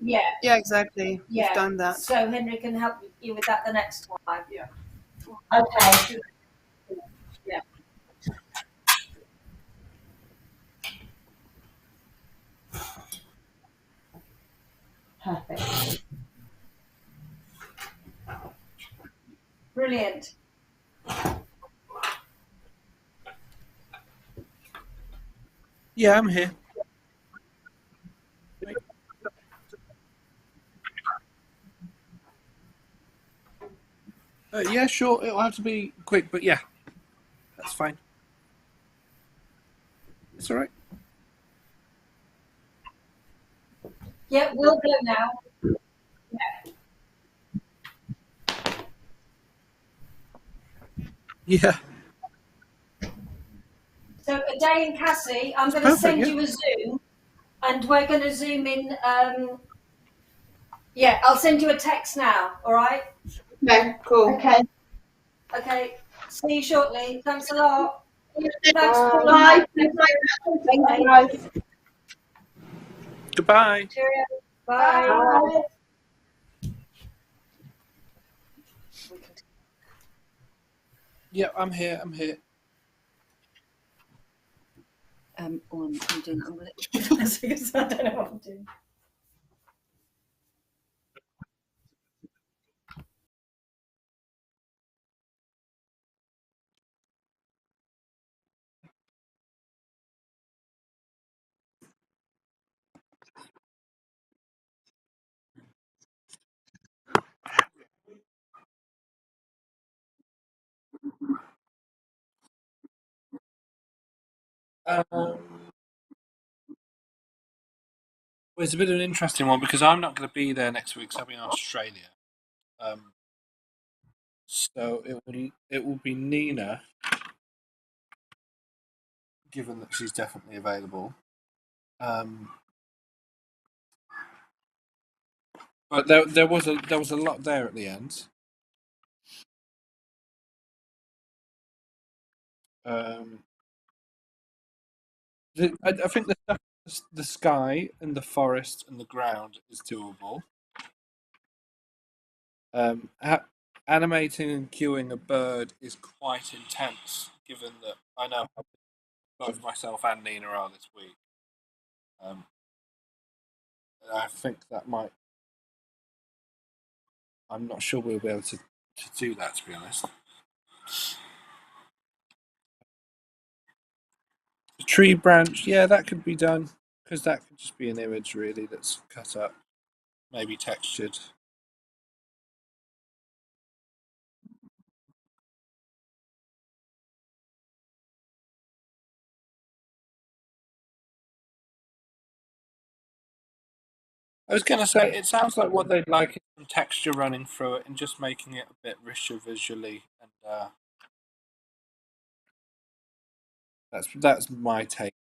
Yeah, Yeah, exactly. yeah. We've done that. So Henry can help you with that the next time. Yeah. Okay. Yeah. Perfect. Brilliant. Yeah, I'm here. Yeah, sure. It'll have to be quick, but yeah, that's fine. It's all right. Yeah, we'll go now. Yeah, So Ade and Cassie, I'm going to perfect, send yeah. you a Zoom, and we're going to zoom in. Yeah, I'll send you a text now. All right. Okay, cool. Okay. Okay. See you shortly. Thanks a lot. Thanks, Bye. Paul. Bye. Bye. Bye. Goodbye. Cheerio. Bye. Bye. Yeah, I'm here. I'm here. I'm doing. I'm going to. I don't know what I'm doing. Well, it's a bit of an interesting one because I'm not going to be there next week. So I'll be in Australia. So it will be Nina, given that she's definitely available. But there was a lot there at the end. I think the stuff, the sky and the forest and the ground is doable. Um, Animating and cueing a bird is quite intense, given that I know how both myself and Nina are this week. Um, I think that might. I'm not sure we'll be able to do that, to be honest. The tree branch, yeah, that could be done because that could just be an image really that's cut up, maybe textured. I was going to say, it sounds like what they'd like is some texture running through it and just making it a bit richer visually. And that's my take.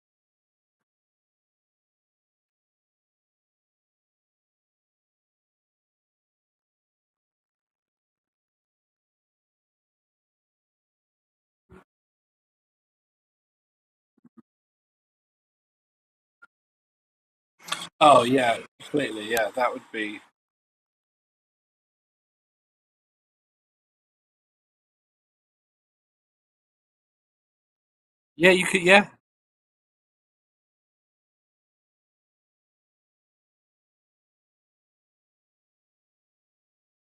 Oh yeah, completely. Yeah, that would be. Yeah, you could. Yeah.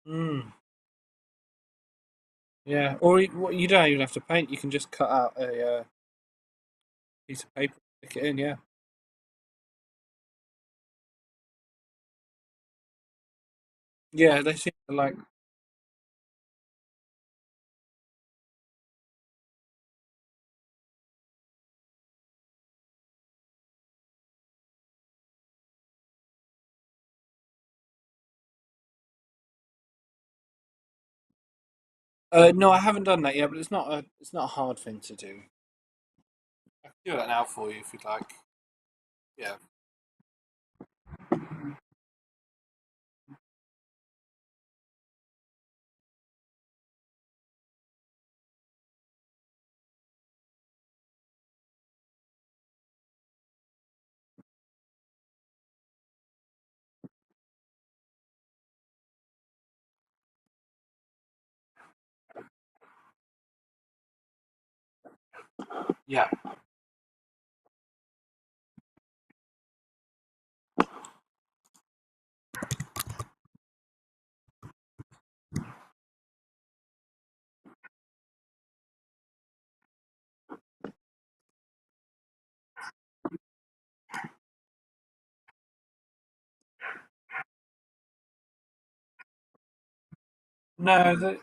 Mm, yeah. Or you don't even have to paint. You can just cut out a piece of paper, stick it in. Yeah. Yeah, they seem to like. No, I haven't done that yet, but it's not a hard thing to do. I can do that now for you if you'd like. Yeah. Yeah. No,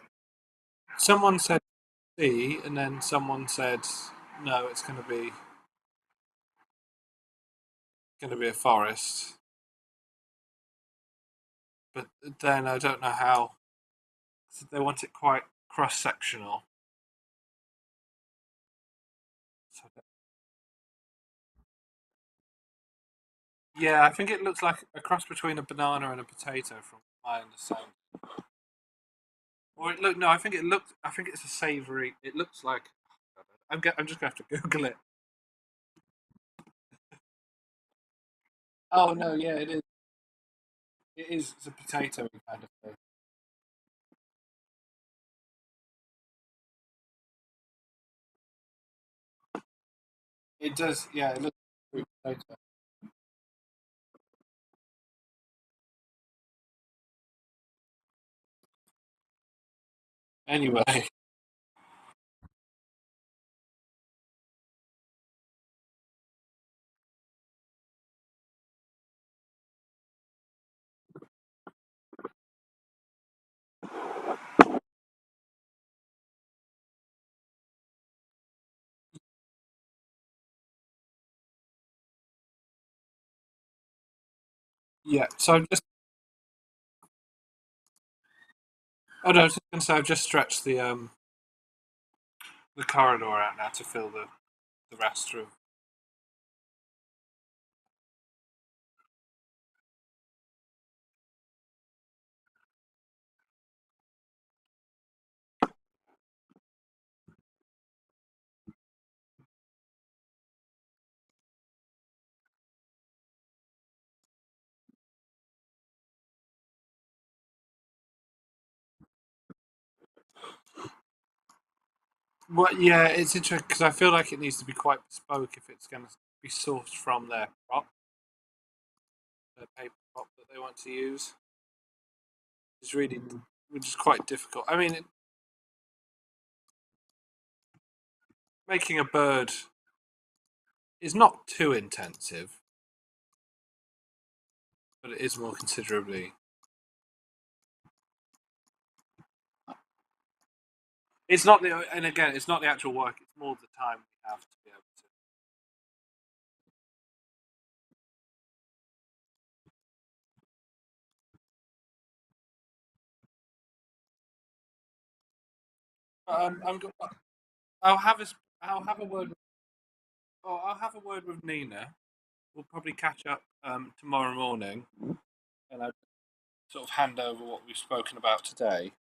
someone said C, and then someone said no. It's going to be a forest. But then I don't know how. They want it quite cross sectional. So, yeah, I think it looks like a cross between a banana and a potato, from my understanding. Or it look no, I think it looked. I think it's a savoury. It looks like. I'm just going to have to Google it. Oh no, yeah, it is. It is. It's a potato kind of thing. It does. Yeah, it looks like a potato. Anyway, yeah. So I'm just. Oh no, I was just going to say I've just stretched the corridor out now to fill the restroom. Well, yeah, it's interesting because I feel like it needs to be quite bespoke if it's going to be sourced from their prop, the paper prop that they want to use. It's really, which is quite difficult. I mean, making a bird is not too intensive, but it is more considerably. It's not the, and again, it's not the actual work. It's more the time we have to be able to. I'll have a, I'll have a word. Oh, I'll have a word with Nina. We'll probably catch up tomorrow morning, and I sort of hand over what we've spoken about today,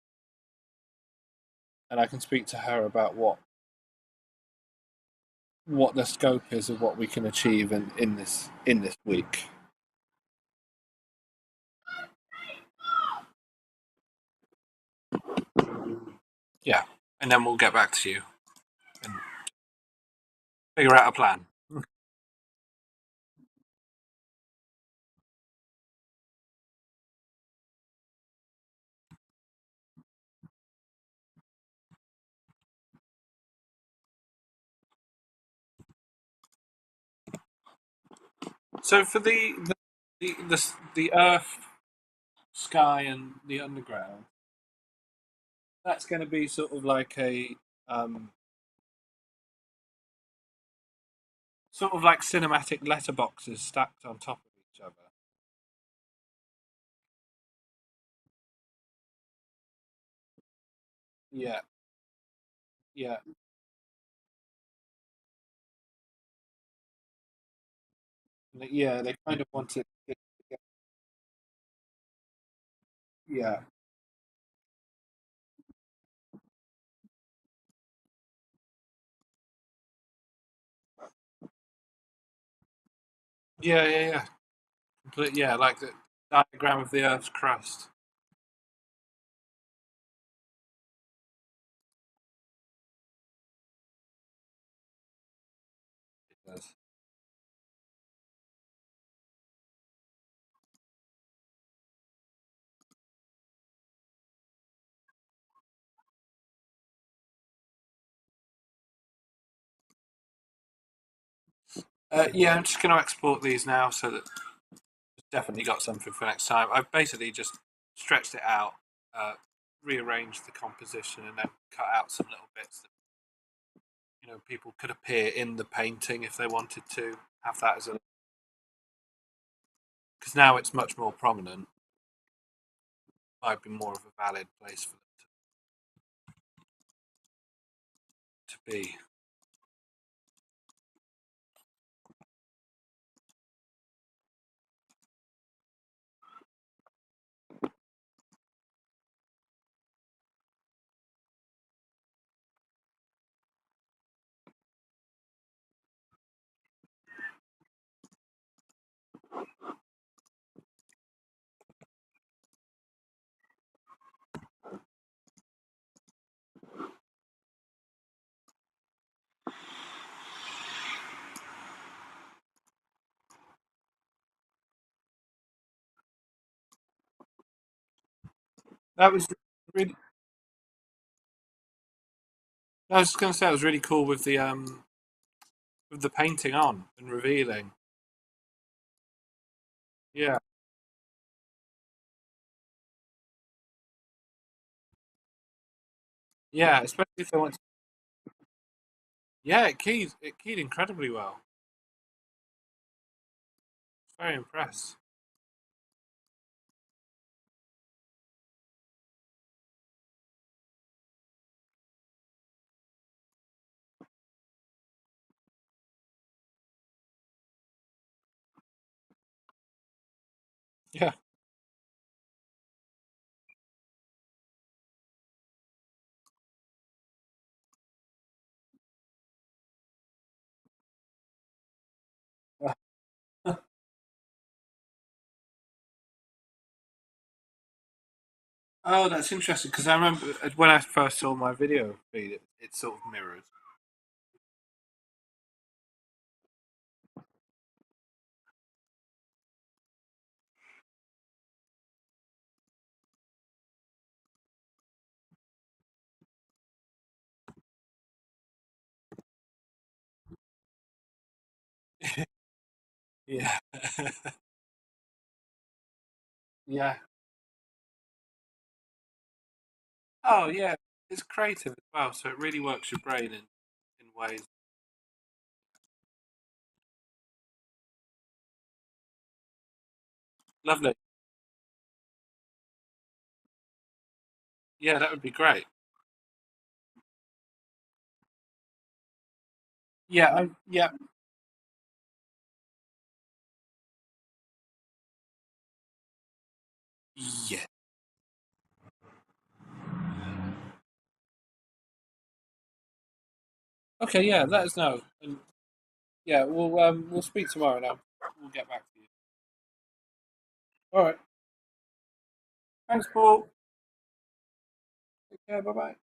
and I can speak to her about what the scope is of what we can achieve in this week. Yeah, and then we'll get back to you and figure out a plan. So for the earth, sky, and the underground, that's going to be sort of like a sort of like cinematic letterboxes stacked on top of each other. Yeah, yeah, yeah. They kind of want it. Yeah, yeah, yeah, yeah. Yeah, like the diagram of the Earth's crust. Yeah, I'm just going to export these now so that I've definitely got something for next time. I've basically just stretched it out, rearranged the composition, and then cut out some little bits that people could appear in the painting if they wanted to have that as a. Because now it's much more prominent, might be more of a valid place for them to be. That was really. I was just going to say it was really cool with the painting on and revealing. Yeah, yeah, especially if they want. Yeah, it keyed incredibly well. Very impressed. Yeah. Oh, that's interesting because I remember when I first saw my video feed, it sort of mirrored. Yeah. Yeah. Oh, yeah. It's creative as well, so it really works your brain in ways. Lovely. Yeah, that would be great. Yeah, yeah, yeah. Okay, yeah, let us know. And yeah, we'll speak tomorrow now. We'll get back to you. All right. Thanks, Paul. Take care. Bye bye.